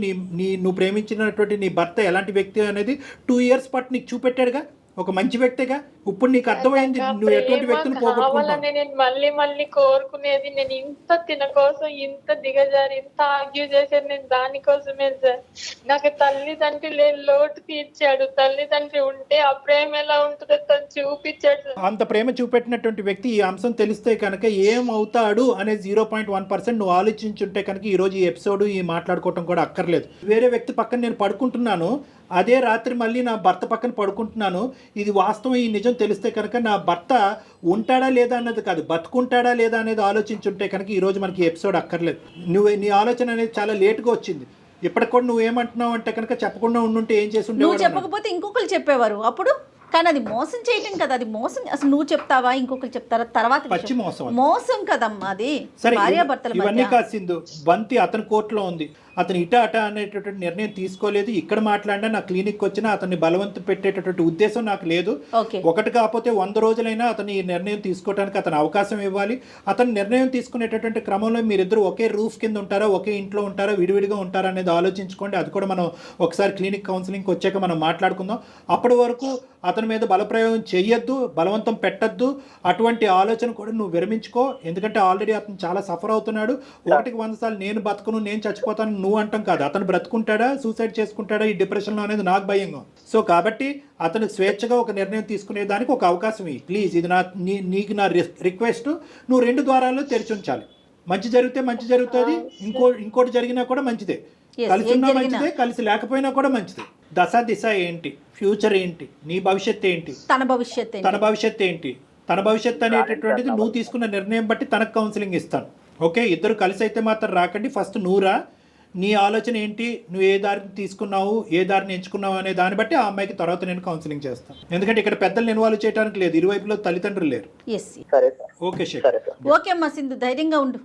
నువ్వు ప్రేమించినటువంటి నీ భర్త ఎలాంటి వ్యక్తి అనేది 2 ఇయర్స్ పాటు నీకు చూపెట్టాడుగా, ఒక మంచి వ్యక్తిగా. ఇప్పుడు నీకు అర్థమైంది నువ్వు ఎటువంటి వ్యక్తిని పోగొట్టుకుంటావు. నేను మళ్ళీ కోరుకునేది, నేను ఇంత తిన కోసం ఇంత దిగజారి ఇంత ఆర్గ్యూ చేసేది నేను దానికోసమే సార్. నాకు తల్లిదండ్రులు లోటు తీర్చాడు. తల్లిదండ్రి ఉంటే ఆ ప్రేమ ఎలా ఉంటుందో తను చూపించాడు. అంత ప్రేమ చూపెట్టినటువంటి వ్యక్తి ఈ అంశం తెలిస్తే కనుక ఏమవుతాడు అనేది 0.1% నువ్వు ఆలోచించుంటే కనుక ఈ రోజు ఈ ఎపిసోడ్ ఈ మాట్లాడుకోవటం కూడా అక్కర్లేదు. వేరే వ్యక్తి పక్కన నేను పడుకుంటున్నాను, అదే రాత్రి మళ్ళీ నా భర్త పక్కన పడుకుంటున్నాను. ఇది వాస్తవం, ఈ నిజం తెలిస్తే కనుక నా భర్త ఉంటాడా లేదా అన్నది కాదు, బతుకుంటాడా లేదా అనేది ఆలోచించుంటే కనుక ఈరోజు మనకి ఎపిసోడ్ అక్కర్లేదు. నీ ఆలోచన అనేది చాలా లేట్గా వచ్చింది. ఇప్పటికి కూడా నువ్వేమంటున్నావు అంటే కనుక చెప్పకుండా ఉండుంటే ఏం చేసి ఉంటే, నువ్వు చెప్పకపోతే ఇంకొకరు చెప్పేవారు అప్పుడు. కానీ అది మోసం చేయటం కదా, అది మోసం. అసలు నువ్వు చెప్తావా, ఇంకొకరు చెప్తారా తర్వాత? పచ్చి మోసం మోసం కదమ్మా అది. సరే, ఇవన్నీ కాసిందు బంతి అతని కోర్టులో ఉంది. అతను ఇట అట అనేటటువంటి నిర్ణయం తీసుకోలేదు. ఇక్కడ మాట్లాడినా నా క్లినిక్ వచ్చినా అతన్ని బలవంతం పెట్టేటటువంటి ఉద్దేశం నాకు లేదు. ఓకే. ఒకటి కాకపోతే 100 రోజులైనా అతను ఈ నిర్ణయం తీసుకోవడానికి అతను అవకాశం ఇవ్వాలి. అతను నిర్ణయం తీసుకునేటటువంటి క్రమంలో మీరిద్దరు ఒకే రూఫ్ కింద ఉంటారా, ఒకే ఇంట్లో ఉంటారా, విడివిడిగా ఉంటారా అనేది ఆలోచించుకోండి. అది కూడా మనం ఒకసారి క్లినిక్ కౌన్సిలింగ్కి వచ్చాక మనం మాట్లాడుకుందాం. అప్పటి వరకు అతని మీద బలప్రయోగం చెయ్యొద్దు, బలవంతం పెట్టద్దు. అటువంటి ఆలోచన కూడా నువ్వు విరమించుకో. ఎందుకంటే ఆల్రెడీ అతను చాలా సఫర్ అవుతున్నాడు. 1కి 100 సార్లు నేను బతుకును, నేను చచ్చిపోతాను నువ్వు అంటాం కాదు. అతను బ్రతుకుంటాడా, సూసైడ్ చేసుకుంటాడా ఈ డిప్రెషన్లో అనేది నాకు భయంగా. సో కాబట్టి అతను స్వేచ్ఛగా ఒక నిర్ణయం తీసుకునే దానికి ఒక అవకాశం ఇవ్వు ప్లీజ్. ఇది నీకు నా రిక్వెస్ట్. నువ్వు 2 ద్వారాలు తెరిచి ఉంచాలి. మంచి జరిగితే మంచి జరుగుతుంది, ఇంకోటి జరిగినా కూడా మంచిదే. కలిసి ఉన్నా మంచిదే, కలిసి లేకపోయినా కూడా మంచిదే. దిశ ఏంటి, ఫ్యూచర్ ఏంటి, నీ భవిష్యత్తు ఏంటి, తన భవిష్యత్తు ఏంటి, తన భవిష్యత్తు అనేటటువంటిది నువ్వు తీసుకున్న నిర్ణయం బట్టి తనకు కౌన్సిలింగ్ ఇస్తాను. ఓకే, ఇద్దరు కలిసి అయితే మాత్రం రాకండి. ఫస్ట్ నువ్వు రా, నీ ఆలోచన ఏంటి, నువ్వు ఏ దారిని తీసుకున్నావు, ఏ దారిని ఎంచుకున్నావు అనే దాన్ని బట్టి ఆ అమ్మాయికి తర్వాత నేను కౌన్సిలింగ్ చేస్తాను. ఎందుకంటే ఇక్కడ పెద్దలు ఇన్వాల్వ్ చేయడానికి లేదు, ఇరువైపులో తల్లిదండ్రులు లేరు. సరే సార్. ఓకే శేఖర్. ఓకే అమ్మా సింధు, ధైర్యంగా ఉండు.